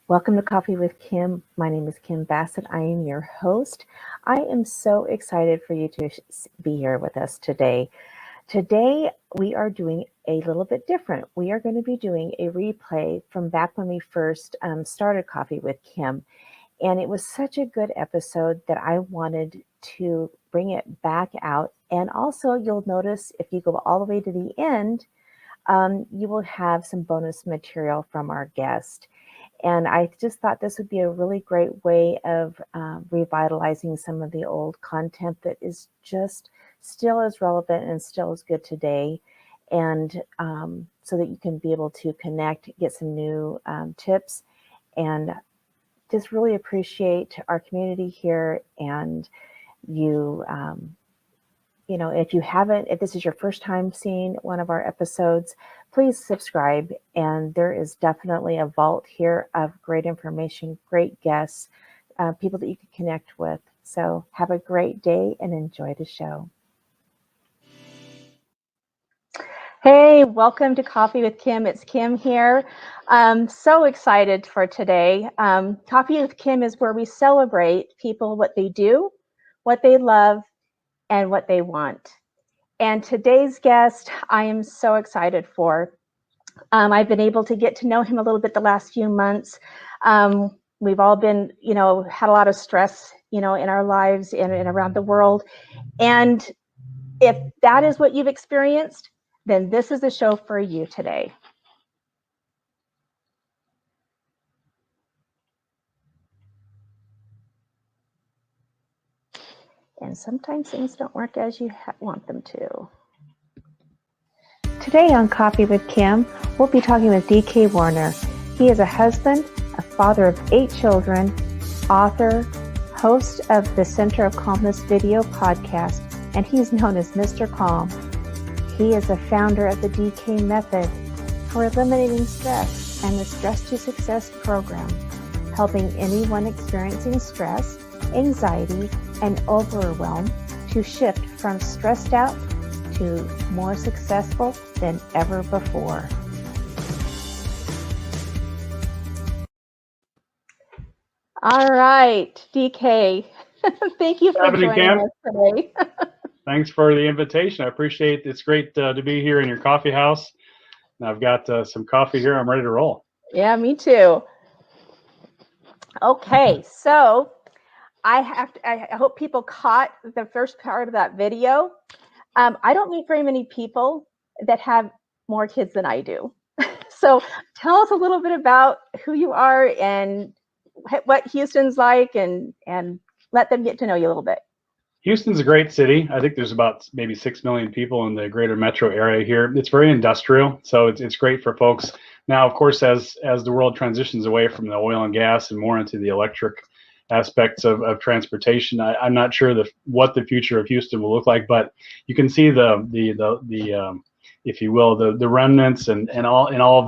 Welcome to Coffee with Kim. My name is Kim Bassett. I am your host. I am so excited for you to be here with us today. Today, we are doing a little bit different. We are going to be doing a replay from back when we first started Coffee with Kim. And it was such a good episode that I wanted to bring it back out. And also, you'll notice if you go all the way to the end, you will have some bonus material from our guest. And I just thought this would be a really great way of revitalizing some of the old content that is just still as relevant and still as good today. And so that you can be able to connect, get some new tips, and just really appreciate our community here. And you, if this is your first time seeing one of our episodes, please subscribe. And there is definitely a vault here of great information, great guests, people that you can connect with. So have a great day and enjoy the show. Hey, welcome to Coffee with Kim. It's Kim here. I'm so excited for today. Coffee with Kim is where we celebrate people, what they do, what they love, and what they want. And today's guest, I am so excited for. I've been able to get to know him a little bit the last few months. We've all been, had a lot of stress, in our lives and around the world. And if that is what you've experienced, then this is the show for you today. And sometimes things don't work as you want them to. Today on Coffee with Kim, we'll be talking with DK Warner. He is a husband, a father of 8 children, author, host of the Center of Calmness video podcast, and he's known as Mr. Calm. He is a founder of the DK Method for eliminating stress and the Stress to Success program, helping anyone experiencing stress, anxiety, and overwhelm to shift from stressed out to more successful than ever before. All right, DK, thank you for joining us today. Thanks for the invitation. I appreciate it. It's great to be here in your coffee house. And I've got some coffee here. I'm ready to roll. Yeah, me too. Okay, so I hope people caught the first part of that video. I don't meet very many people that have more kids than I do. So tell us a little bit about who you are and what Houston's like, and let them get to know you a little bit. Houston's a great city. I think there's about maybe 6 million people in the greater metro area here. It's very industrial, so it's great for folks. Now, of course, as the world transitions away from the oil and gas and more into the electric aspects of transportation, I'm not sure what the future of Houston will look like, but you can see the if you will, the remnants and all of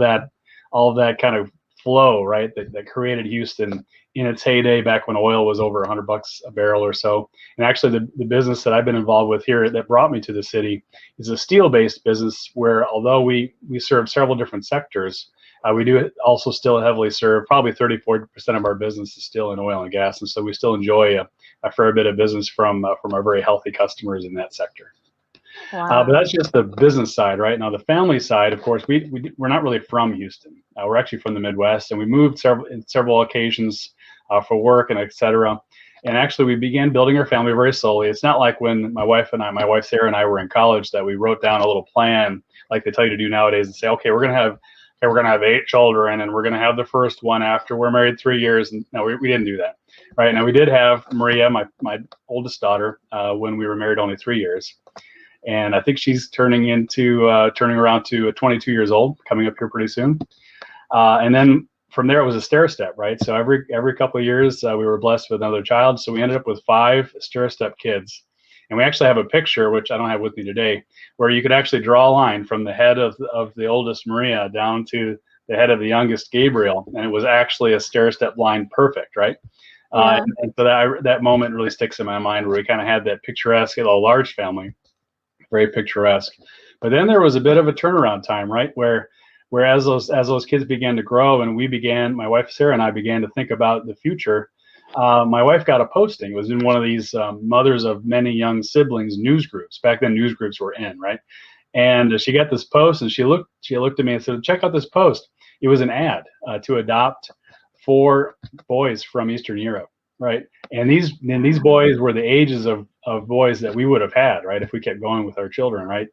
that kind of flow, right, that created Houston in its heyday back when oil was over $100 a barrel or so. And actually the business that I've been involved with here that brought me to the city is a steel-based business where, although we serve several different sectors, we do also still heavily serve, probably 30-40% of our business is still in oil and gas. And so we still enjoy a fair bit of business from our very healthy customers in that sector. Wow. But that's just the business side, right? Now, the family side, of course, we're not really from Houston. We're actually from the Midwest, and we moved several occasions for work and et cetera. And actually, we began building our family very slowly. It's not like when my wife Sarah and I were in college that we wrote down a little plan like they tell you to do nowadays and say, okay, we're gonna have 8 children, and we're gonna have the first one after we're married 3 years. And no, we didn't do that. Right now, we did have Maria, my oldest daughter, when we were married only 3 years. And I think she's turning around to 22 years old, coming up here pretty soon. And then from there, it was a stair step, right? So every couple of years, we were blessed with another child. So we ended up with 5 stair step kids. And we actually have a picture, which I don't have with me today, where you could actually draw a line from the head of the oldest Maria down to the head of the youngest Gabriel. And it was actually a stair step line, perfect, right? Yeah. And so that moment really sticks in my mind, where we kind of had that picturesque, a large family, very picturesque. But then there was a bit of a turnaround time, right, where Whereas as those kids began to grow, and my wife Sarah and I began to think about the future. My wife got a posting. It was in one of these mothers of many young siblings news groups. Back then, news groups were in, right? And she got this post, and she looked at me and said, "Check out this post." It was an ad to adopt 4 boys from Eastern Europe, right? And these boys were the ages of boys that we would have had, right, if we kept going with our children, right?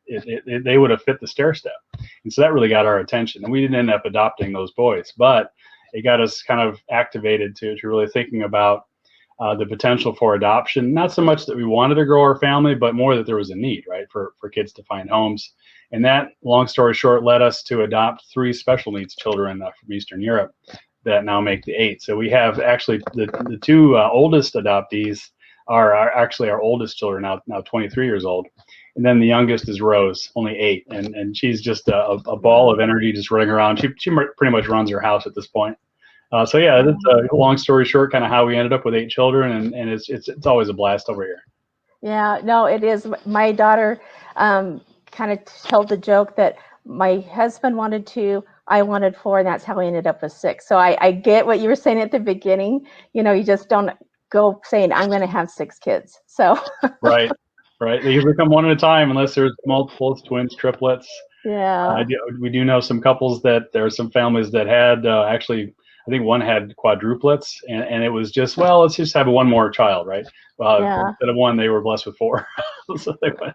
They would have fit the stair step, and so that really got our attention. And we didn't end up adopting those boys, but it got us kind of activated to really thinking about the potential for adoption. Not so much that we wanted to grow our family, but more that there was a need, right, for kids to find homes. And that, long story short, led us to adopt 3 special needs children from Eastern Europe that now make the 8. So we have actually the 2 oldest adoptees are actually our oldest children, now 23 years old. And then the youngest is Rose, only 8. And she's just a ball of energy just running around. She pretty much runs her house at this point. So yeah, that's a long story short, kind of how we ended up with 8 children, and it's always a blast over here. Yeah, no, it is. My daughter kind of told the joke that my husband wanted 2, I wanted 4, and that's how we ended up with 6. So I get what you were saying at the beginning. You know, you just don't go saying I'm going to have 6 kids. So right. They usually come one at a time, unless there's multiples, twins, triplets. Yeah. We do know some couples that there are some families that had actually. I think one had quadruplets, and it was just, well, let's just have 1 more child, right? Yeah. Instead of 1, they were blessed with 4. So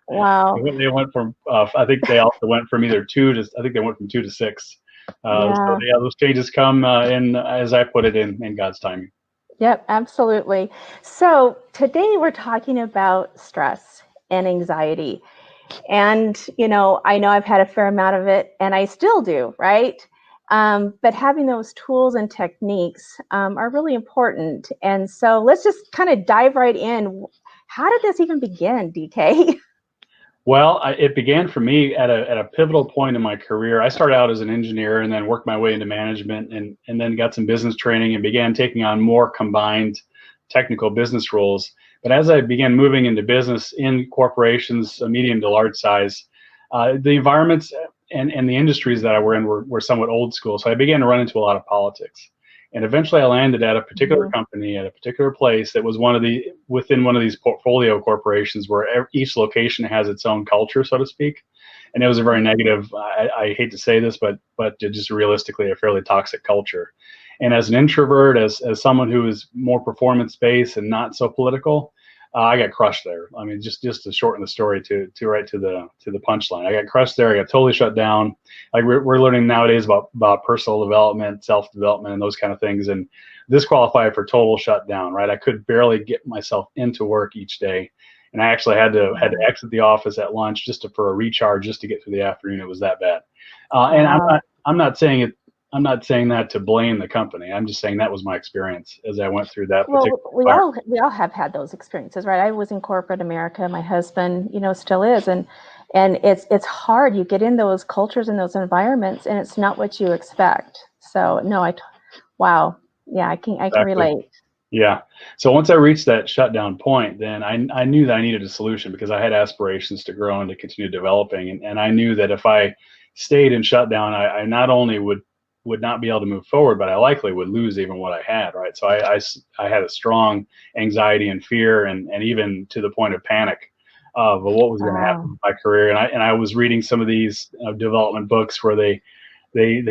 Wow. they went from, I think they also went from either 2 to, I think they went from 2 to 6. Yeah. So yeah, those changes come in, as I put it, in God's timing. Yep, absolutely. So today we're talking about stress and anxiety. And, you know I've had a fair amount of it, and I still do, right? But having those tools and techniques are really important. And so let's just kind of dive right in. How did this even begin, DK? Well, it began for me at a pivotal point in my career. I started out as an engineer and then worked my way into management, and then got some business training and began taking on more combined technical business roles. But as I began moving into business in corporations, medium to large size, the environments and the industries that I were in were somewhat old school. So I began to run into a lot of politics. And eventually I landed at a particular company at a particular place that was within one of these portfolio corporations where each location has its own culture, so to speak. And it was a very negative, I hate to say this, but just realistically a fairly toxic culture. And as an introvert, as someone who is more performance-based and not so political, I got crushed there. I mean, just to shorten the story to right to the punchline, I got crushed there. I got totally shut down. Like we're learning nowadays about personal development, self-development, and those kind of things, and this qualified for total shutdown. Right, I could barely get myself into work each day, and I actually had to exit the office at lunch for a recharge, just to get through the afternoon. It was that bad. And I'm not saying it. I'm not saying that to blame the company. I'm just saying that was my experience as I went through that. Well, we all have had those experiences, right? I was in corporate America. My husband, still is, and it's hard. You get in those cultures and those environments, and it's not what you expect. So no, wow, yeah, I can relate. Yeah. So once I reached that shutdown point, then I knew that I needed a solution, because I had aspirations to grow and to continue developing, and I knew that if I stayed in shutdown, I not only would not be able to move forward, but I likely would lose even what I had, right? So I had a strong anxiety and fear, and even to the point of panic of what was going to happen with my career. And I was reading some of these development books where they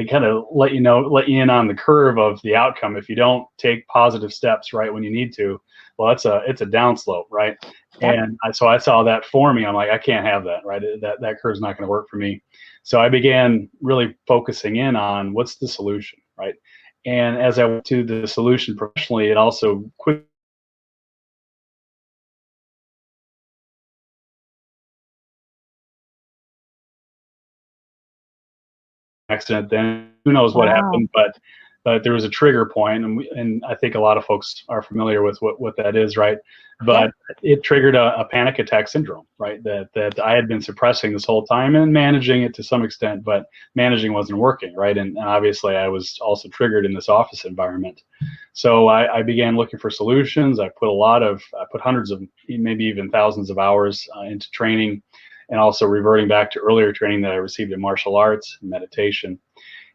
kind of let you in on the curve of the outcome if you don't take positive steps right when you need to. Well, it's a downslope, right? Yep. And so I saw that for me. I'm like, I can't have that, right? That curve's not going to work for me. So I began really focusing in on what's the solution, right? And as I went to the solution professionally, it also quickly accident. Then who knows what happened, but there was a trigger point, and I think a lot of folks are familiar with what that is, right? But it triggered a panic attack syndrome, right? That I had been suppressing this whole time and managing it to some extent, but managing wasn't working, right? And obviously I was also triggered in this office environment. So I began looking for solutions. I put hundreds of, maybe even thousands of hours into training, and also reverting back to earlier training that I received in martial arts and meditation.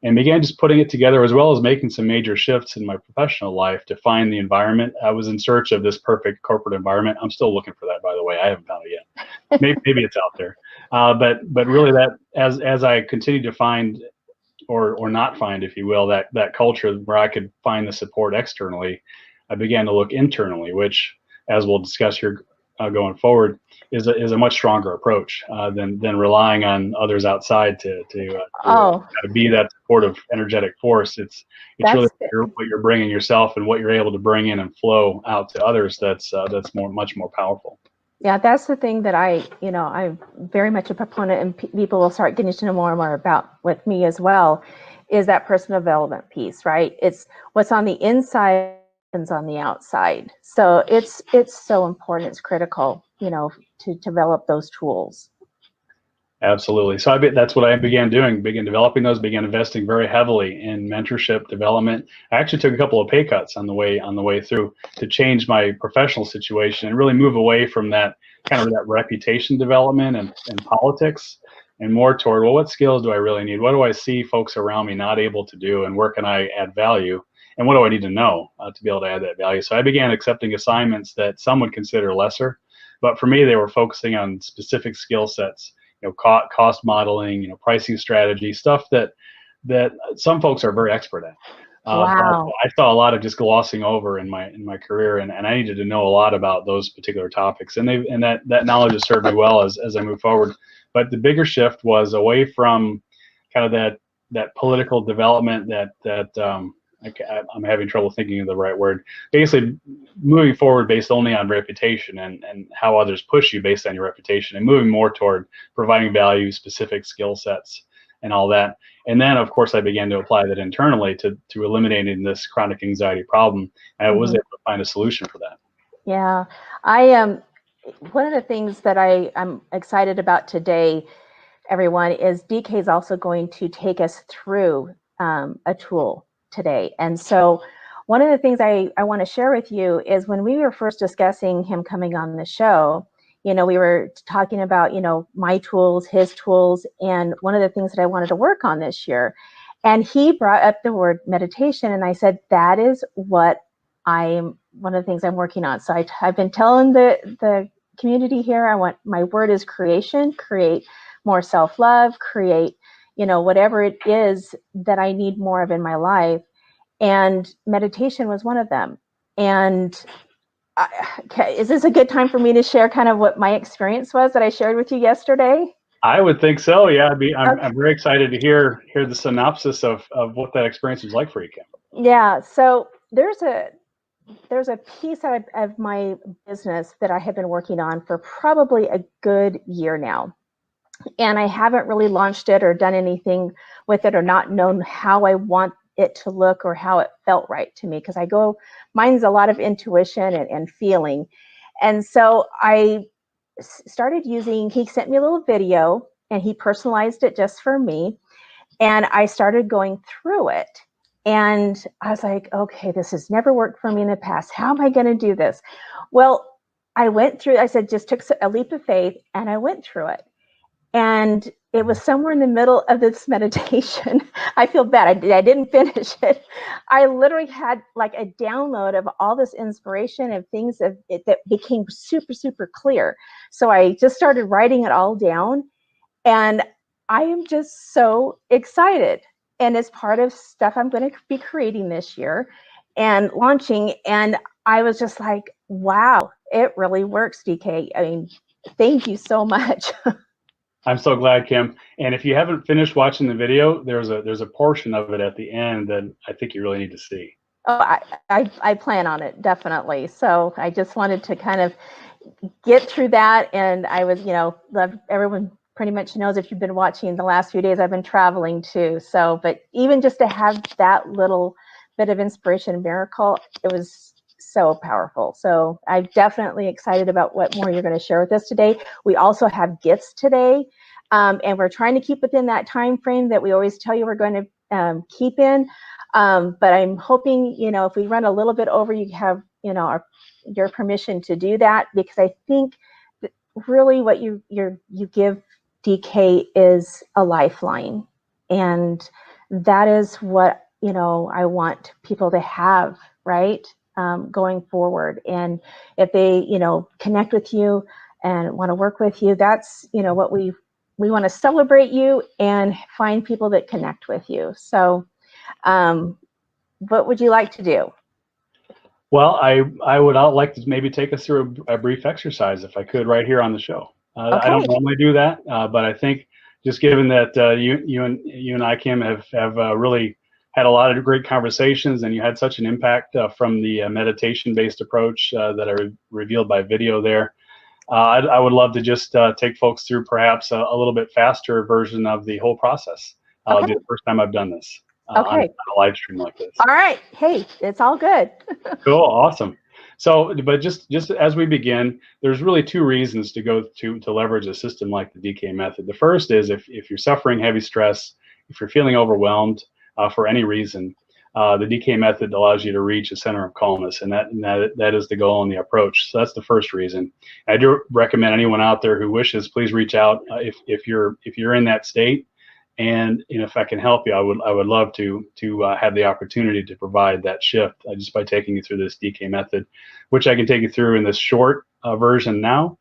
and began just putting it together, as well as making some major shifts in my professional life to find the environment. I was in search of this perfect corporate environment. I'm still looking for that, by the way. I haven't found it yet. Maybe it's out there. But really, that as I continued to find, or not find, if you will, that culture where I could find the support externally, I began to look internally, which, as we'll discuss here going forward, is a much stronger approach than relying on others outside to be that supportive, energetic force. It's really what you're bringing yourself and what you're able to bring in and flow out to others. That's much more powerful. Yeah, that's the thing that I'm very much a proponent, and people will start getting to know more and more about with me as well, is that personal development piece, right? It's what's on the inside happens on the outside. So it's so important. It's critical, to develop those tools. Absolutely. So that's what I began doing, began developing those, began investing very heavily in mentorship development. I actually took a couple of pay cuts on the way through to change my professional situation and really move away from that kind of that reputation development and politics, and more toward, well, what skills do I really need? What do I see folks around me not able to do, and where can I add value? And what do I need to know to be able to add that value? So I began accepting assignments that some would consider lesser, but for me, they were focusing on specific skill sets. Cost modeling, pricing strategy, stuff that some folks are very expert at. Wow. I saw a lot of just glossing over in my career, and I needed to know a lot about those particular topics, and that knowledge has served me well as I move forward. But the bigger shift was away from kind of that political development I'm having trouble thinking of the right word. Basically, moving forward based only on reputation and how others push you based on your reputation, and moving more toward providing value, specific skill sets, and all that. And then, of course, I began to apply that internally to eliminating this chronic anxiety problem. And I was able to find a solution for that. Yeah, I am. One of the things that I'm excited about today, everyone, is DK is also going to take us through a tool today. And so one of the things I want to share with you is, when we were first discussing him coming on the show, we were talking about, my tools, his tools, and one of the things that I wanted to work on this year. And he brought up the word meditation, and I said, that is one of the things I'm working on. So I've been telling the community here, my word is creation, create more self-love, create whatever it is that I need more of in my life. And meditation was one of them. And is this a good time for me to share kind of what my experience was that I shared with you yesterday? I would think so. Yeah, I'm very excited to hear the synopsis of what that experience was like for you, Kim. Yeah. So there's a piece of my business that I have been working on for probably a good year now. And I haven't really launched it or done anything with it, or not known how I want it to look or how it felt right to me, because mine's a lot of intuition and feeling. And so I started he sent me a little video, and he personalized it just for me. And I started going through it. And I was like, okay, this has never worked for me in the past. How am I going to do this? Well, I said, just took a leap of faith, and I went through it. And it was somewhere in the middle of this meditation. I feel bad. I didn't finish it. I literally had like a download of all this inspiration of things that became super, super clear. So I just started writing it all down. And I am just so excited. And it's part of stuff I'm going to be creating this year and launching. And I was just like, wow, it really works, DK. I mean, thank you so much. I'm so glad, Kim. And if you haven't finished watching the video, there's a portion of it at the end that I think you really need to see. Oh, I plan on it, definitely. So I just wanted to kind of get through that. And I was, everyone pretty much knows, if you've been watching the last few days, I've been traveling too. So, but even just to have that little bit of inspiration, miracle, it was so powerful. So I'm definitely excited about what more you're going to share with us today. We also have gifts today, and we're trying to keep within that time frame that we always tell you we're going to keep in. But I'm hoping, if we run a little bit over, you have, your permission to do that, because I think that really what you give DK is a lifeline. And that is what, I want people to have, right? Going forward. And if they, connect with you and want to work with you, that's, what we want to celebrate you and find people that connect with you. So, what would you like to do? Well, I would like to maybe take us through a brief exercise, if I could, right here on the show. I don't Okay. normally do that, but I think just given that you and I, Kim, have really had a lot of great conversations, and you had such an impact from the meditation-based approach that I revealed by video there. I would love to just take folks through perhaps a little bit faster version of the whole process. It'll Okay. be the first time I've done this on Okay. a live stream like this. All right. Hey, it's all good. Cool, awesome. So, but just as we begin, there's really two reasons to go to leverage a system like the DK method. The first is if you're suffering heavy stress, if you're feeling overwhelmed for any reason, the DK method allows you to reach a center of calmness, and that is the goal and the approach. So that's the first reason. I do recommend anyone out there who wishes, please reach out if you're in that state. And if I can help you, I would love to have the opportunity to provide that shift just by taking you through this DK method, which I can take you through in this short version now,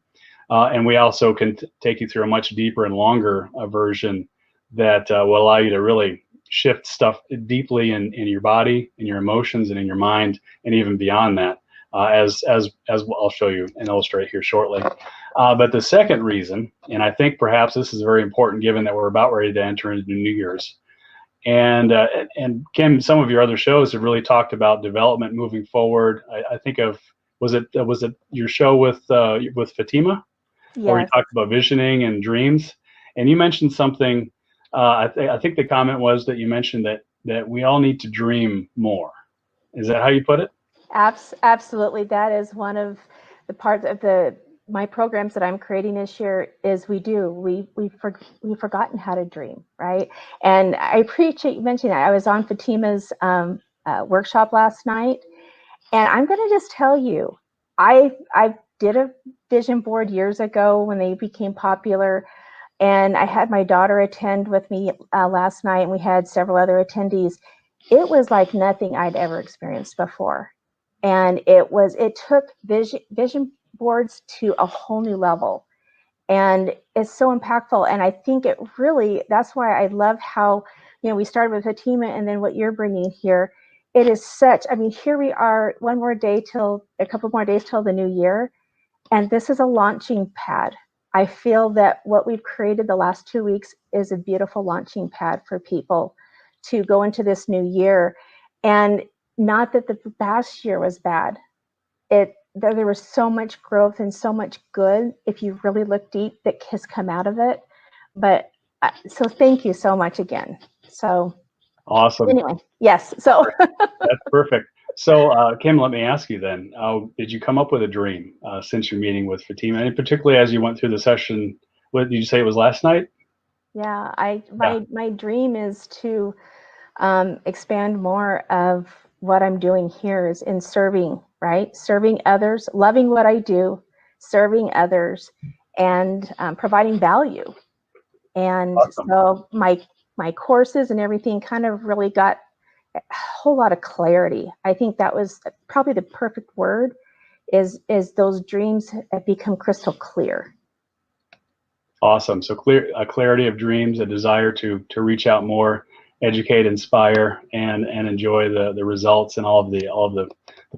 and we also can take you through a much deeper and longer version that will allow you to really shift stuff deeply in your body, in your emotions, and in your mind, and even beyond that, as I'll show you and illustrate here shortly. But the second reason, and I think perhaps this is very important given that we're about ready to enter into New Year's, and Kim, some of your other shows have really talked about development moving forward. I think of was it your show with Fatima, where you Yes. talked about visioning and dreams, and you mentioned something. I think the comment was that you mentioned that we all need to dream more. Is that how you put it? Absolutely. That is one of the parts of my programs that I'm creating this year. Is we've forgotten how to dream, right? And I appreciate you mentioning that. I was on Fatima's workshop last night, and I'm going to just tell you, I did a vision board years ago when they became popular, and I had my daughter attend with me last night, and we had several other attendees. It was like nothing I'd ever experienced before. And it took vision boards to a whole new level. And it's so impactful. And I think that's why I love how, we started with Fatima and then what you're bringing here. It is here we are, a couple more days till the new year. And this is a launching pad. I feel that what we've created the last 2 weeks is a beautiful launching pad for people to go into this new year. And not that the past year was bad. There was so much growth and so much good, if you really look deep, that has come out of it. But so thank you so much again. So Awesome. Anyway, yes. So that's perfect. So Kim, let me ask you then, did you come up with a dream since your meeting with Fatima, and particularly as you went through the session? What did you say it was last night? Yeah, my dream is to expand more of what I'm doing here is in serving, right? Serving others, loving what I do, serving others, and providing value. And Awesome. so my courses and everything kind of really got a whole lot of clarity. I think that was probably the perfect word, is those dreams have become crystal clear. Awesome. So a clarity of dreams, a desire to reach out more, educate, inspire, and enjoy the results and all of the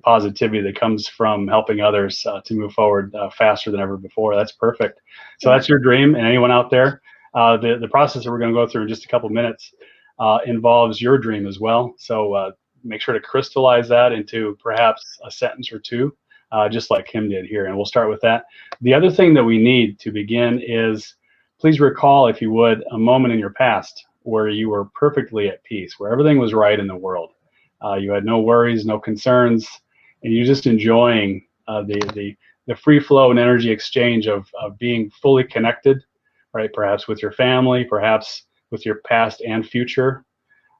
positivity that comes from helping others to move forward faster than ever before. That's perfect. So that's your dream. And anyone out there, the process that we're going to go through in just a couple minutes involves your dream as well. So make sure to crystallize that into perhaps a sentence or two, just like Kim did here. And we'll start with that. The other thing that we need to begin is, please recall, if you would, a moment in your past where you were perfectly at peace, where everything was right in the world. You had no worries, no concerns, and you're just enjoying the free flow and energy exchange of being fully connected, right? Perhaps with your family, perhaps with your past and future,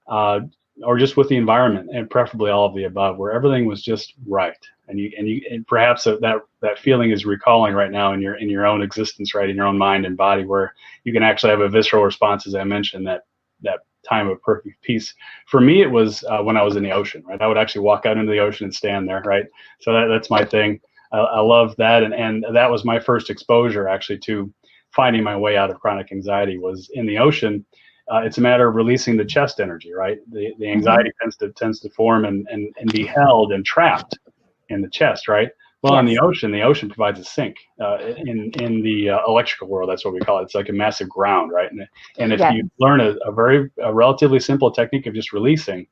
or just with the environment, and preferably all of the above, where everything was just right. And perhaps that feeling is recalling right now in your own existence, right, in your own mind and body, where you can actually have a visceral response, as I mentioned, that time of perfect peace. For me, it was when I was in the ocean, right? I would actually walk out into the ocean and stand there, right? So that's my thing. I love that, and that was my first exposure actually to finding my way out of chronic anxiety was in the ocean. It's a matter of releasing the chest energy, right? The anxiety tends to form and be held and trapped in the chest, right? Well, in Yes. the ocean provides a sink. In the electrical world, that's what we call it. It's like a massive ground, right? And if Yes. you learn a relatively simple technique of just releasing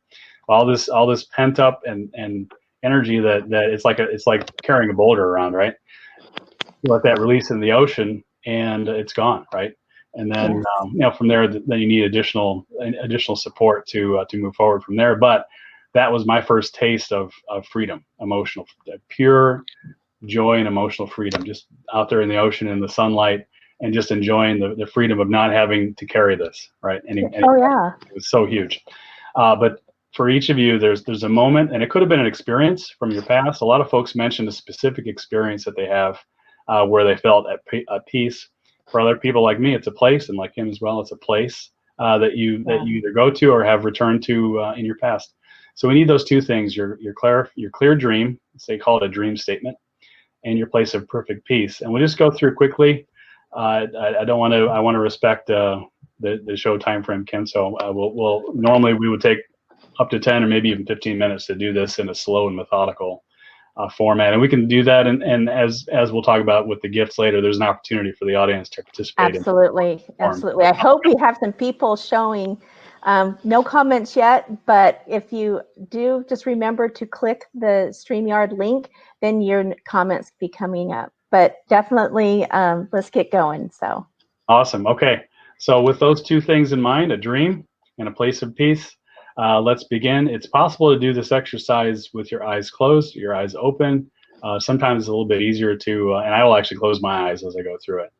all this pent up and energy that it's like carrying a boulder around, right? You let that release in the ocean, and it's gone, right? And then Yes. from there, then you need additional support to move forward from there. But that was my first taste of freedom, emotional, pure joy and emotional freedom, just out there in the ocean in the sunlight and just enjoying the freedom of not having to carry this, right? Oh yeah. It was so huge. But for each of you, there's a moment, and it could have been an experience from your past. A lot of folks mentioned a specific experience that they have where they felt at peace. For other people like me, it's a place, and like him as well, it's a place that you either go to or have returned to in your past. So we need those two things: your clear dream, they call it a dream statement, and your place of perfect peace. And we'll just go through quickly. I don't want to. I want to respect the show time frame, Kim. So we'll normally we would take up to 10 or maybe even 15 minutes to do this in a slow and methodical format, and we can do that. And as we'll talk about with the gifts later, there's an opportunity for the audience to participate. Absolutely, absolutely. I hope we have some people showing. No comments yet, but if you do, just remember to click the StreamYard link, then your comments be coming up. But definitely, let's get going. So awesome. Okay, so with those two things in mind, a dream and a place of peace, let's begin. It's possible to do this exercise with your eyes closed, your eyes open. Sometimes it's a little bit easier to, and I will actually close my eyes as I go through it.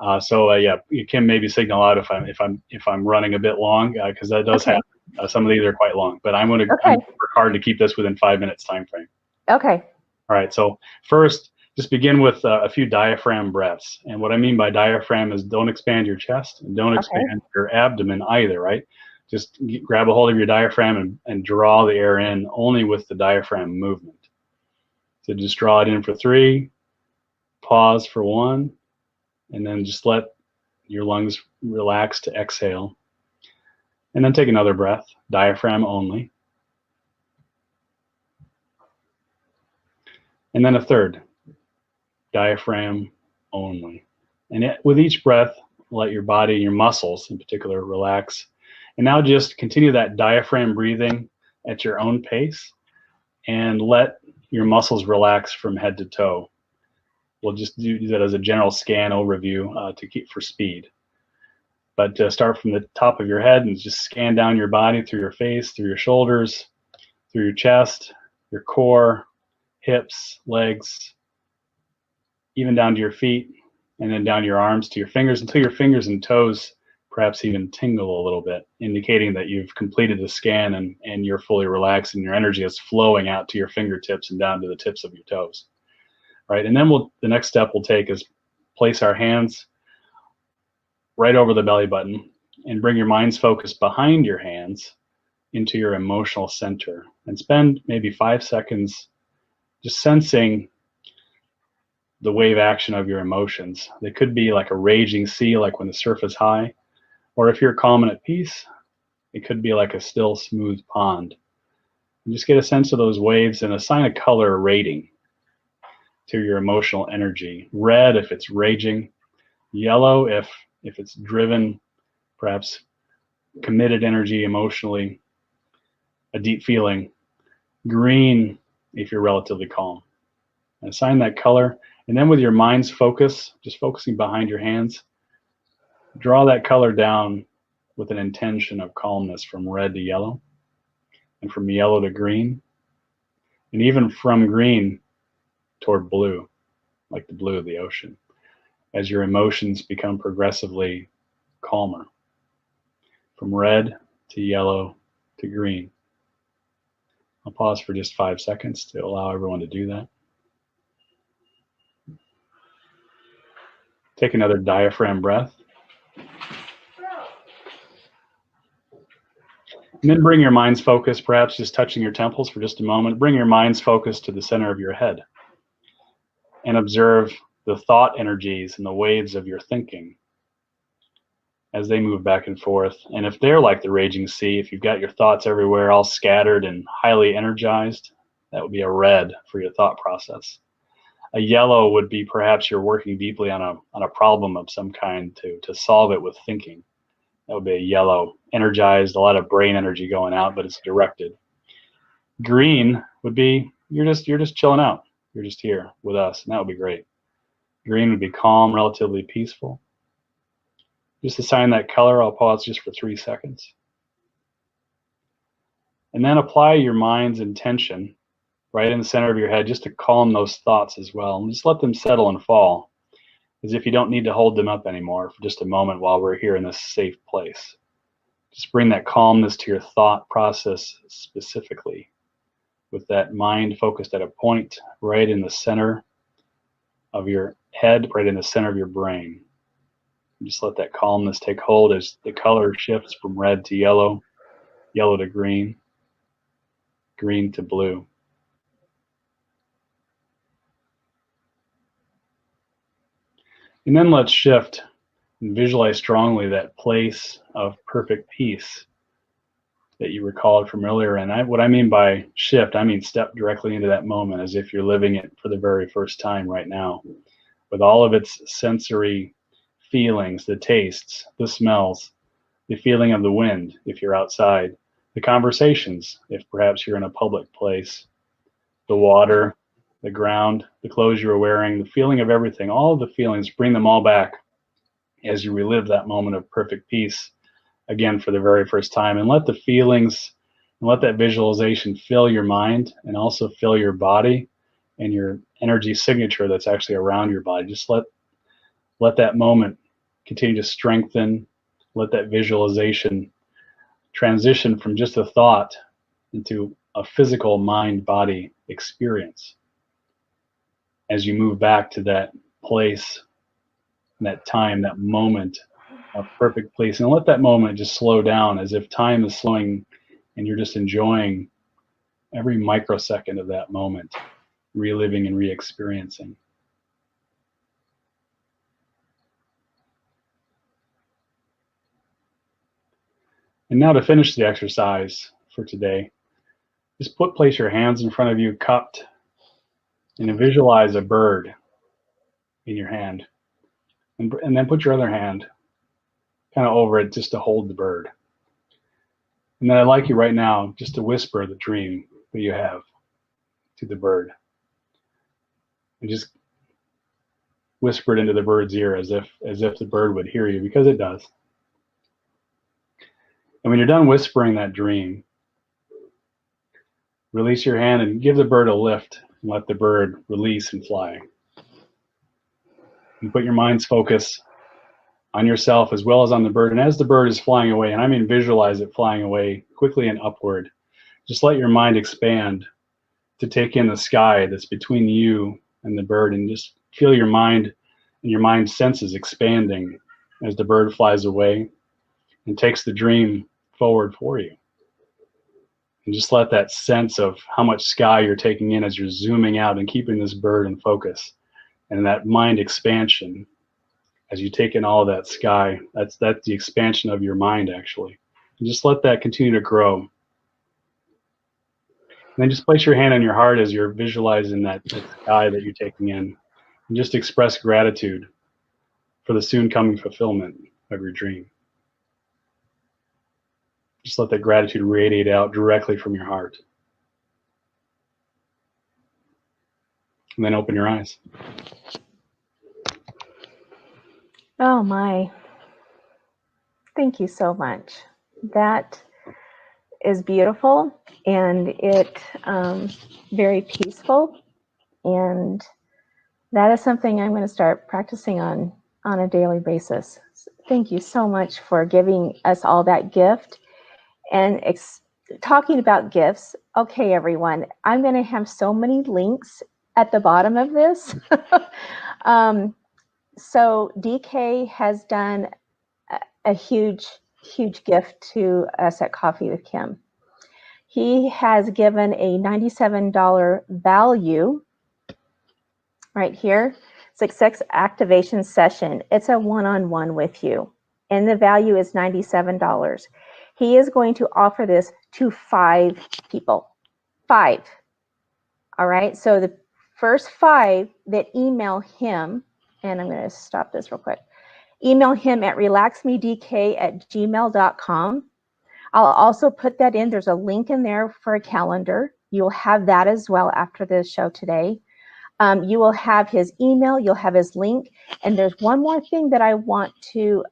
Yeah, you can maybe signal out if I'm running a bit long because that does happen. Some of these are quite long, but I'm work hard to keep this within 5 minutes time frame. Okay. All right. So first, just begin with a few diaphragm breaths. And what I mean by diaphragm is don't expand your chest and don't expand your abdomen either, right? Just grab a hold of your diaphragm and draw the air in only with the diaphragm movement. So just draw it in for 3, pause for 1, and then just let your lungs relax to exhale. And then take another breath, diaphragm only. And then a third, diaphragm only. And with each breath, let your body and your muscles in particular relax. And now just continue that diaphragm breathing at your own pace and let your muscles relax from head to toe. We'll just do that as a general scan overview to keep for speed. But start from the top of your head and just scan down your body through your face, through your shoulders, through your chest, your core, hips, legs, even down to your feet, and then down your arms to your fingers until your fingers and toes perhaps even tingle a little bit, indicating that you've completed the scan and you're fully relaxed and your energy is flowing out to your fingertips and down to the tips of your toes. Right, and then the next step we'll take is place our hands right over the belly button and bring your mind's focus behind your hands into your emotional center and spend maybe 5 seconds just sensing the wave action of your emotions. They could be like a raging sea, like when the surf is high, or if you're calm and at peace, it could be like a still, smooth pond. And just get a sense of those waves and assign a color rating to your emotional energy. Red if it's raging, yellow if it's driven, perhaps committed energy emotionally, a deep feeling, green if you're relatively calm. And assign that color, and then with your mind's focus, just focusing behind your hands, draw that color down with an intention of calmness from red to yellow, and from yellow to green, and even from green toward blue, like the blue of the ocean, as your emotions become progressively calmer, from red to yellow to green. I'll pause for just 5 seconds to allow everyone to do that. Take another diaphragm breath. And then bring your mind's focus, perhaps just touching your temples for just a moment. Bring your mind's focus to the center of your head and observe the thought energies and the waves of your thinking as they move back and forth. And if they're like the raging sea, if you've got your thoughts everywhere, all scattered and highly energized, that would be a red for your thought process. A yellow would be perhaps you're working deeply on a problem of some kind to solve it with thinking. That would be a yellow, energized, a lot of brain energy going out, but it's directed. Green would be you're just chilling out. You're just here with us, and that would be great. Green would be calm, relatively peaceful. Just assign that color. I'll pause just for 3 seconds. And then apply your mind's intention right in the center of your head just to calm those thoughts as well. And just let them settle and fall as if you don't need to hold them up anymore for just a moment while we're here in this safe place. Just bring that calmness to your thought process specifically with that mind focused at a point right in the center of your head, right in the center of your brain. Just let that calmness take hold as the color shifts from red to yellow, yellow to green, green to blue. And then let's shift and visualize strongly that place of perfect peace that you recalled from earlier. And what I mean by shift, I mean step directly into that moment as if you're living it for the very first time right now, with all of its sensory feelings, the tastes, the smells, the feeling of the wind if you're outside, the conversations if perhaps you're in a public place, the water, the ground, the clothes you were wearing, the feeling of everything, all of the feelings, bring them all back as you relive that moment of perfect peace again for the very first time. And let the feelings and let that visualization fill your mind and also fill your body and your energy signature that's actually around your body. Just let that moment continue to strengthen. Let that visualization transition from just a thought into a physical mind-body experience as you move back to that place, that time, that moment of perfect place. And let that moment just slow down as if time is slowing and you're just enjoying every microsecond of that moment, reliving and re-experiencing. And now to finish the exercise for today, just place your hands in front of you, cupped, and visualize a bird in your hand. And then put your other hand kind of over it just to hold the bird. And then I'd like you right now just to whisper the dream that you have to the bird. And just whisper it into the bird's ear as if the bird would hear you, because it does. And when you're done whispering that dream, release your hand and give the bird a lift and let the bird release and fly. And put your mind's focus on yourself as well as on the bird. And as the bird is flying away, and I mean visualize it flying away quickly and upward, just let your mind expand to take in the sky that's between you and the bird, and just feel your mind and your mind's senses expanding as the bird flies away and takes the dream forward for you. And just let that sense of how much sky you're taking in as you're zooming out and keeping this bird in focus, and that mind expansion as you take in all of that sky, that's the expansion of your mind actually. And just let that continue to grow. And then just place your hand on your heart as you're visualizing that sky that you're taking in, and just express gratitude for the soon coming fulfillment of your dream. Just let that gratitude radiate out directly from your heart. And then open your eyes. Oh my. Thank you so much. That is beautiful, and it very peaceful, and that is something I'm going to start practicing on a daily basis. Thank you so much for giving us all that gift and talking about gifts. Okay, everyone, I'm going to have so many links at the bottom of this. So DK has done a huge huge gift to us at Coffee with Kim. He has given a $97 value right here, success activation session. It's a one-on-one with you, and the value is $97. He is going to offer this to 5 people. 5. All right, so the first 5 that email him, and I'm going to stop this real quick. Email him at relaxmedk@gmail.com. I'll also put that in. There's a link in there for a calendar. You'll have that as well after the show today. You will have his email, you'll have his link, and there's one more thing that I want to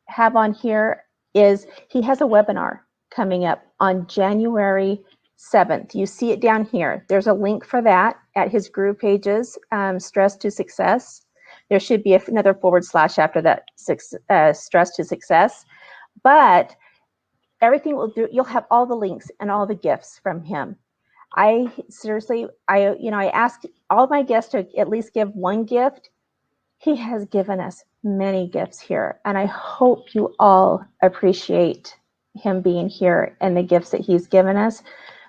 have on here is he has a webinar coming up on January 7th. You see it down here. There's a link for that at his group pages, Stress to Success. There should be another / after that, Stress to Success. But everything will do, you'll have all the links and all the gifts from him. I ask all my guests to at least give one gift. He has given us many gifts here, and I hope you all appreciate him being here and the gifts that he's given us,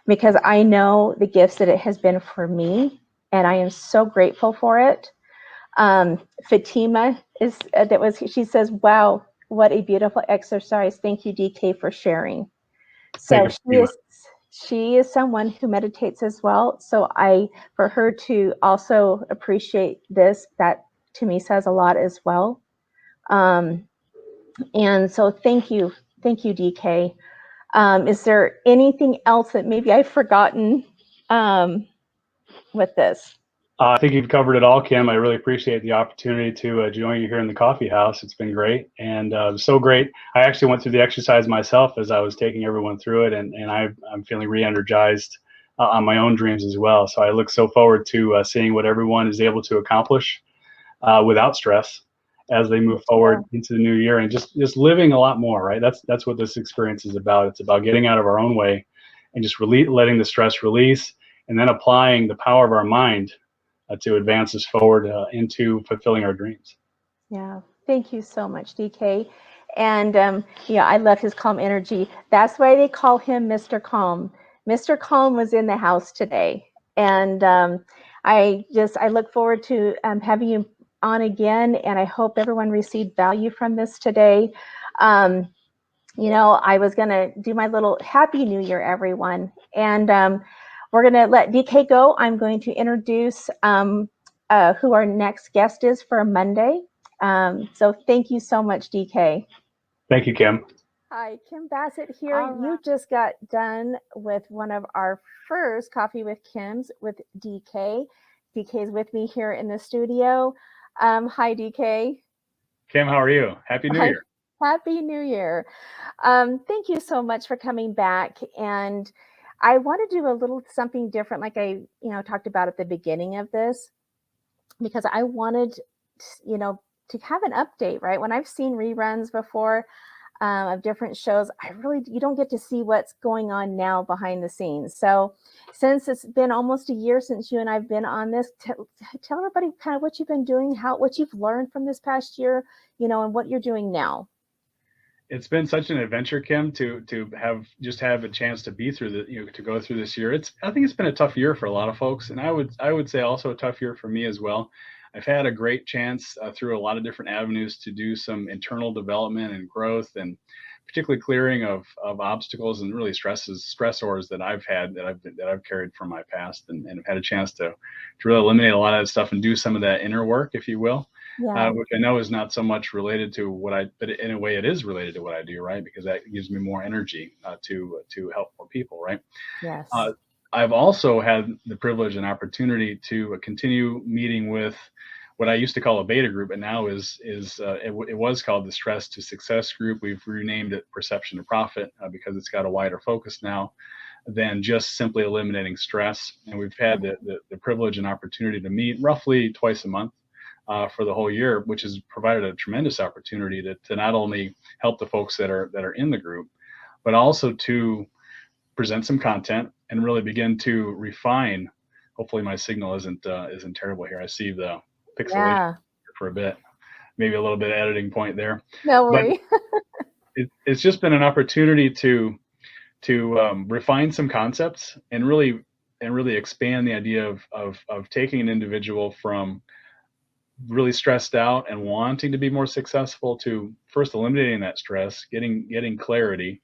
because I know the gifts that it has been for me, and I am so grateful for it. Fatima she says, "Wow, what a beautiful exercise. Thank you, DK, for sharing." So she is someone who meditates as well. So for her to also appreciate this, that to me says a lot as well. And so thank you, DK. Is there anything else that maybe I've forgotten with this? I think you've covered it all, Kim. I really appreciate the opportunity to join you here in the coffee house. It's been great, and so great. I actually went through the exercise myself as I was taking everyone through it, and I'm feeling re-energized on my own dreams as well. So I look so forward to seeing what everyone is able to accomplish without stress as they move forward into the new year, and just living a lot more, right? That's what this experience is about. It's about getting out of our own way and just letting the stress release, and then applying the power of our mind to advance us forward into fulfilling our dreams. Yeah, thank you so much, DK. And I love his calm energy. That's why they call him Mr. Calm. Mr. Calm was in the house today, and I look forward to having you on again. And I hope everyone received value from this today. I was gonna do my little Happy New Year, everyone, and we're going to let DK go. I'm going to introduce who our next guest is for Monday. So thank you so much, DK. Thank you, Kim. Hi, Kim Bassett here. You just got done with one of our first Coffee with Kims with DK. DK is with me here in the studio. Hi, DK. Kim, how are you? Happy New Year. Happy New Year. Thank you so much for coming back. And I want to do a little something different, like I, talked about at the beginning of this, because I wanted, to have an update, right? When I've seen reruns before of different shows, you don't get to see what's going on now behind the scenes. So since it's been almost a year since you and I've been on this, tell everybody kind of what you've been doing, what you've learned from this past year, and what you're doing now. It's been such an adventure, Kim, to have a chance to be through to go through this year. I think it's been a tough year for a lot of folks, and I would say also a tough year for me as well. I've had a great chance through a lot of different avenues to do some internal development and growth, and particularly clearing of obstacles and really stressors that I've had that I've carried from my past, and have had a chance to really eliminate a lot of that stuff and do some of that inner work, if you will. Yeah. Which I know is not so much related to but in a way it is related to what I do, right? Because that gives me more energy to help more people, right? Yes. I've also had the privilege and opportunity to continue meeting with what I used to call a beta group, but now it was called the Stress to Success group. We've renamed it Perception to Profit because it's got a wider focus now than just simply eliminating stress. And we've had the privilege and opportunity to meet roughly twice a month for the whole year, which has provided a tremendous opportunity to not only help the folks that are in the group, but also to present some content and really begin to refine. Hopefully my signal isn't terrible here. I see the pixelation for a bit. maybe a little bit of editing point there, No but worry. it's just been an opportunity to refine some concepts and really expand the idea of taking an individual from really stressed out and wanting to be more successful to first eliminating that stress, getting clarity,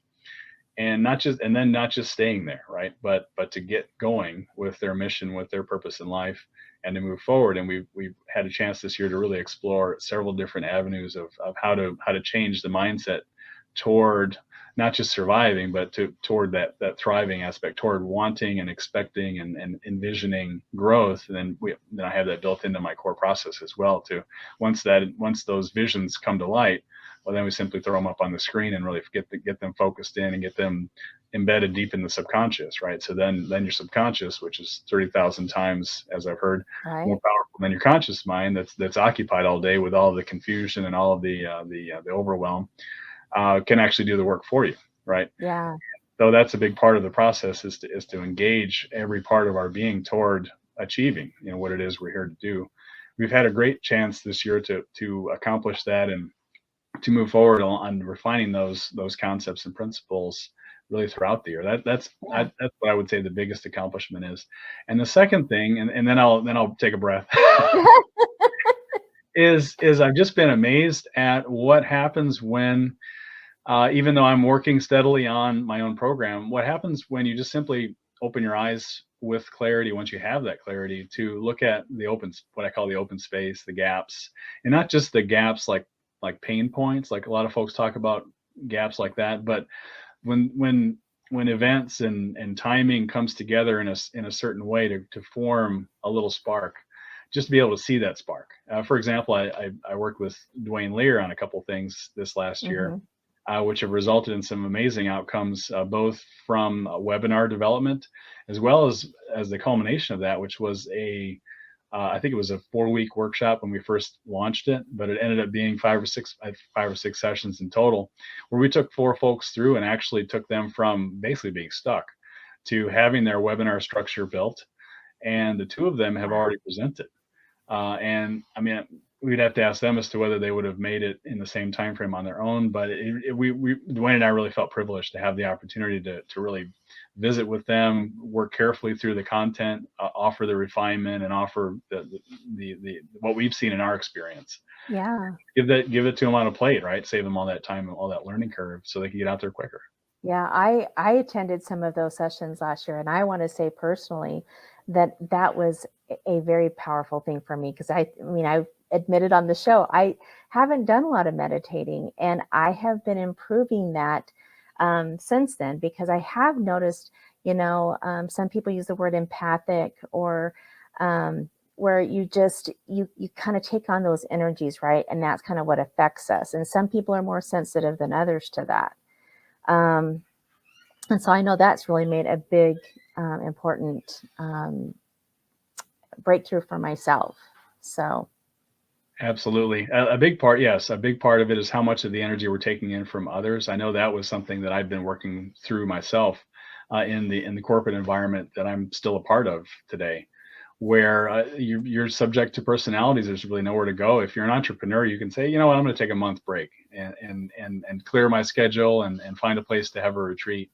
and then not just staying there, right? But to get going with their mission, with their purpose in life, and to move forward. And we've had a chance this year to really explore several different avenues of how to change the mindset toward not just surviving, but toward that thriving aspect, toward wanting and expecting and envisioning growth. And then I have that built into my core process as well. To once those visions come to light, well, then we simply throw them up on the screen and really get them focused in and get them embedded deep in the subconscious, right? So then your subconscious, which is 30,000 times, as I've heard, more Right. powerful than your conscious mind, that's occupied all day with all of the confusion and all of the overwhelm, can actually do the work for you, right? Yeah. So that's a big part of the process is to engage every part of our being toward achieving, what it is we're here to do. We've had a great chance this year to accomplish that and to move forward on refining those concepts and principles really throughout the year. That's Yeah. that's what I would say the biggest accomplishment is. And the second thing, and then I'll take a breath, is I've just been amazed at what happens when, even though I'm working steadily on my own program, what happens when you just simply open your eyes with clarity, once you have that clarity, to look at what I call the open space, the gaps, and not just the gaps like pain points, like a lot of folks talk about gaps like that, but when events and timing comes together in a certain way to form a little spark, just to be able to see that spark. For example, I worked with Dwayne Lear on a couple things this last year, Hmm. which have resulted in some amazing outcomes, both from webinar development as well as the culmination of that, which was I think it was a 4-week workshop when we first launched it, but it ended up being 5 or 6 sessions in total, where we took 4 folks through and actually took them from basically being stuck to having their webinar structure built. And the 2 of them have Wow. already presented. And I mean, we'd have to ask them as to whether they would have made it in the same time frame on their own. But Dwayne and I really felt privileged to have the opportunity to really visit with them, work carefully through the content, offer the refinement, and offer the what we've seen in our experience. Yeah. Give it to them on a plate, right? Save them all that time and all that learning curve, so they can get out there quicker. Yeah, I attended some of those sessions last year, and I want to say personally that that was a very powerful thing for me because I mean, I admitted on the show I haven't done a lot of meditating, and I have been improving that since then because I have noticed, some people use the word empathic or where you kind of take on those energies, right? And that's kind of what affects us. And some people are more sensitive than others to that. Um, and so I know that's really made a big, important breakthrough for myself. So, Absolutely. A big part, yes, a big part of it is how much of the energy we're taking in from others. I know that was something that I've been working through myself, in the corporate environment that I'm still a part of today, where you're subject to personalities. There's really nowhere to go. If you're an entrepreneur, you can say, you know what, I'm going to take a month break and clear my schedule and find a place to have a retreat.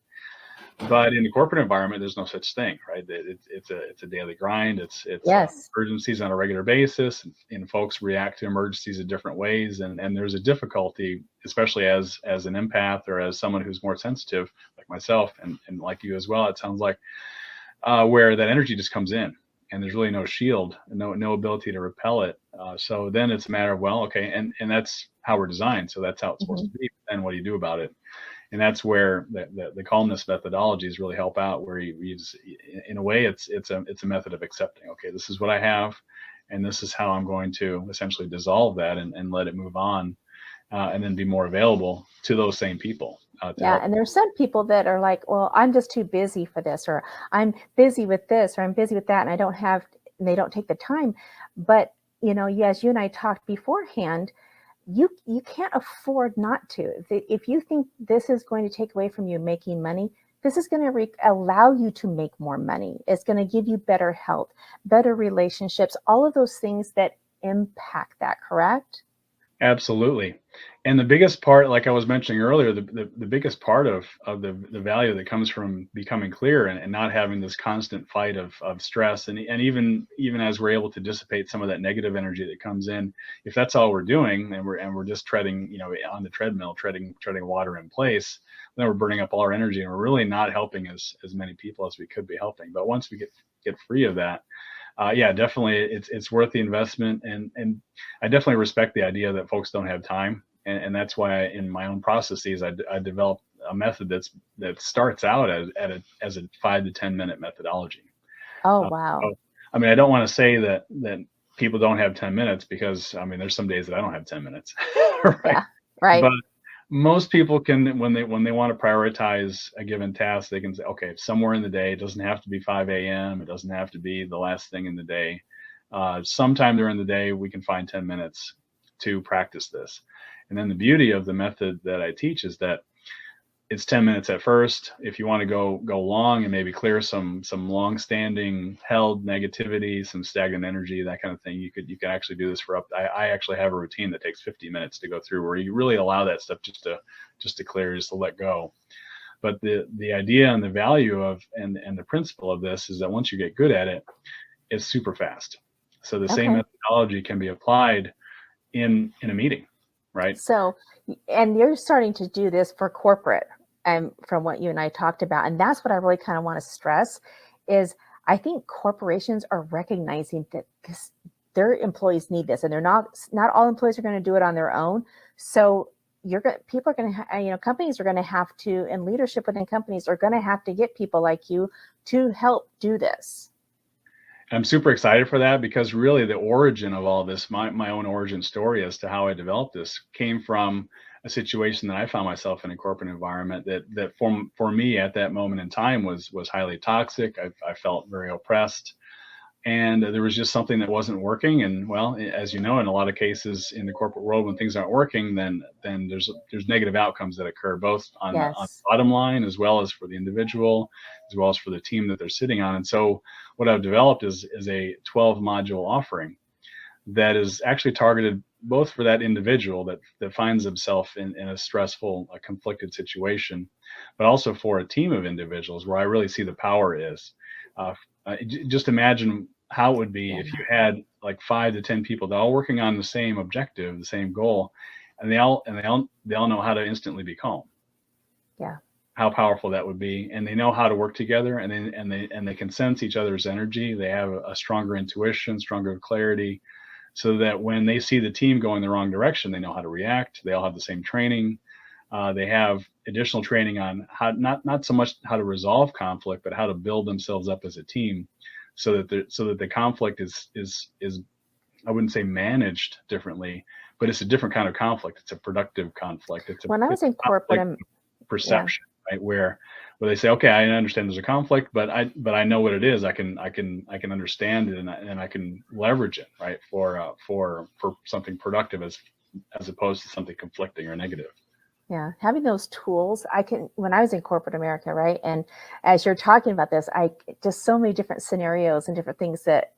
But in the corporate environment, there's no such thing, right? It's a daily grind. It's yes. emergencies on a regular basis, and folks react to emergencies in different ways. And there's a difficulty, especially as an empath or as someone who's more sensitive, like myself, and like you as well. It sounds like, where that energy just comes in, and there's really no shield, no ability to repel it. So then it's a matter of, well, okay, and that's how we're designed, so that's how it's supposed Hmm. to be. Then what do you do about it? And that's where the calmness methodologies really help out, where you just, in a way, it's a method of accepting, okay, this is what I have, and this is how I'm going to essentially dissolve that and let it move on, and then be more available to those same people, to Yeah. help. And there's some people that are like, well, I'm just too busy for this, or I'm busy with this, or I'm busy with that, and and they don't take the time. But, as you and I talked beforehand, you can't afford not to. If you think this is going to take away from you making money, this is going to allow you to make more money. It's going to give you better health, better relationships, all of those things that impact that, correct? Absolutely. And the biggest part, like I was mentioning earlier, the biggest part of the value that comes from becoming clear and not having this constant fight of stress and even as we're able to dissipate some of that negative energy that comes in, if that's all we're doing and we're just treading, on the treadmill, treading water in place, then we're burning up all our energy and we're really not helping as many people as we could be helping. But once we get free of that, yeah, definitely, it's worth the investment, and I definitely respect the idea that folks don't have time, and that's why in my own processes, I developed a method that starts out as a 5 to 10 minute methodology. Oh, Uh, wow. so, I mean, I don't want to say that people don't have 10 minutes because I mean, there's some days that I don't have 10 minutes, right? Yeah, right. But most people can when they want to prioritize a given task, they can say, okay, somewhere in the day, it doesn't have to be 5 a.m. It doesn't have to be the last thing in the day. Sometime during the day, we can find 10 minutes to practice this. And then the beauty of the method that I teach is that it's 10 minutes at first. If you want to go long and maybe clear some long standing held negativity, some stagnant energy, that kind of thing, you can actually do this for I actually have a routine that takes 50 minutes to go through where you really allow that stuff just to clear, just to let go. But the idea and the value of and the principle of this is that once you get good at it, it's super fast. So the same Okay. methodology can be applied in a meeting, right? So, and you're starting to do this for corporate, and from what you and I talked about, and that's what I really kind of want to stress is I think corporations are recognizing that their employees need this, and they're not all employees are going to do it on their own. So people are going to, companies are going to have to, and leadership within companies are going to have to get people like you to help do this. I'm super excited for that because really the origin of all this, my own origin story as to how I developed this, came from a situation that I found myself in a corporate environment that for me at that moment in time was highly toxic. I felt very oppressed, and there was just something that wasn't working. And well, as you know, in a lot of cases in the corporate world, when things aren't working, then there's negative outcomes that occur both on the Yes. bottom line as well as for the individual, as well as for the team that they're sitting on. And so what I've developed is a 12 module offering that is actually targeted both for that individual that finds himself in a stressful, a conflicted situation, but also for a team of individuals where I really see the power is. Uh, just imagine how it would be Yeah. if you had like 5 to 10 people that all working on the same objective, the same goal, and they all know how to instantly be calm. Yeah. How powerful that would be, and they know how to work together, and they can sense each other's energy. They have a stronger intuition, stronger clarity, so that when they see the team going the wrong direction, they know how to react. They all have the same training. They have additional training on how not so much how to resolve conflict, but how to build themselves up as a team, so that the conflict is I wouldn't say managed differently, but it's a different kind of conflict. It's a productive conflict. When I It's was in a corporate, conflict yeah. perception, right? Where they say, okay, I understand there's a conflict, but I know what it is. I can understand it, and I can leverage it, right, for something productive as opposed to something conflicting or negative. Yeah, having those tools, when I was in corporate America, right? And as you're talking about this, I just so many different scenarios and different things that,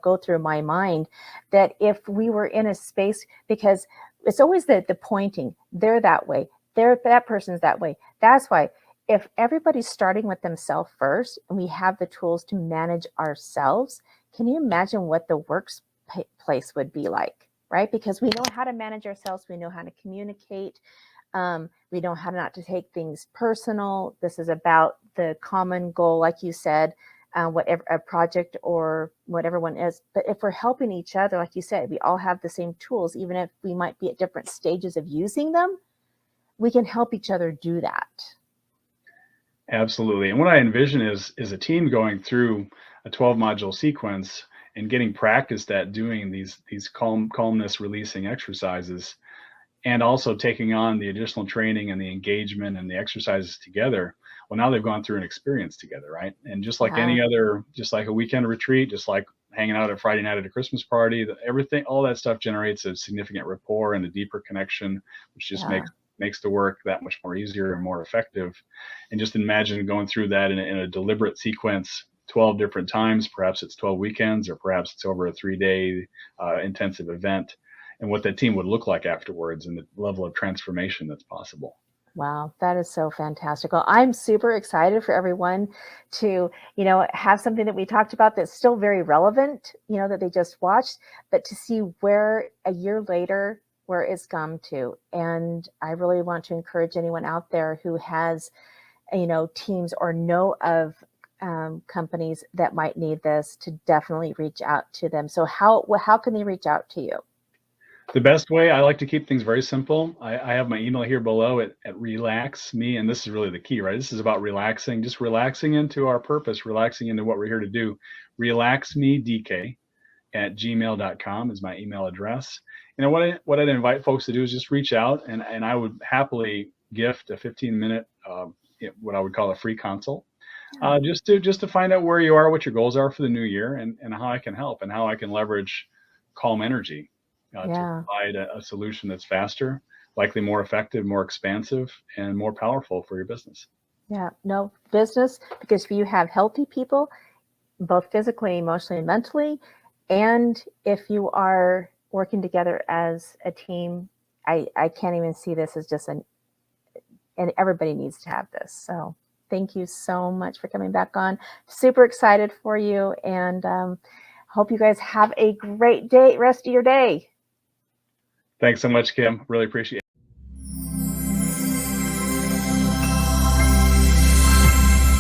go through my mind that if we were in a space, because it's always the pointing, they're that way, that person's that way. That's why if everybody's starting with themselves first and we have the tools to manage ourselves, can you imagine what the workplace would be like, right? Because we know how to manage ourselves, we know how to communicate, we know how not to take things personal. This is about the common goal, like you said, whatever a project or whatever one is. But if we're helping each other, like you said, we all have the same tools, even if we might be at different stages of using them, we can help each other do that. Absolutely. And what I envision is a team going through a 12 module sequence and getting practiced at doing these calmness releasing exercises, and also taking on the additional training and the engagement and the exercises together. Well, now they've gone through an experience together, right? And just like Yeah. any other, just like a weekend retreat, just like hanging out at Friday night at a Christmas party, everything, all that stuff generates a significant rapport and a deeper connection, which just Yeah. makes the work that much more easier and more effective. And just imagine going through that in a deliberate sequence 12 different times. Perhaps it's 12 weekends, or perhaps it's over a 3-day intensive event. and what that team would look like afterwards and the level of transformation that's possible. Wow, that is so fantastic. Well, I'm super excited for everyone to, have something that we talked about that's still very relevant, that they just watched, but to see where a year later, where it's come to. And I really want to encourage anyone out there who has, teams or know of companies that might need this to definitely reach out to them. So how can they reach out to you? The best way, I like to keep things very simple. I have my email here below at Relax Me, and this is really the key, right? This is about relaxing, just relaxing into our purpose, relaxing into what we're here to do. relaxmedk@gmail.com is my email address. What I'd invite folks to do is just reach out, and I would happily gift a 15-minute, what I would call a free consult, just to find out where you are, what your goals are for the new year, and how I can help and how I can leverage calm energy to provide a solution that's faster, likely more effective, more expansive, and more powerful for your business. Yeah, no business, because if you have healthy people, both physically, emotionally, and mentally, and if you are working together as a team, I can't even see this as just and everybody needs to have this. So thank you so much for coming back on. Super excited for you, and hope you guys have a great rest of your day. Thanks so much, Kim. Really appreciate it.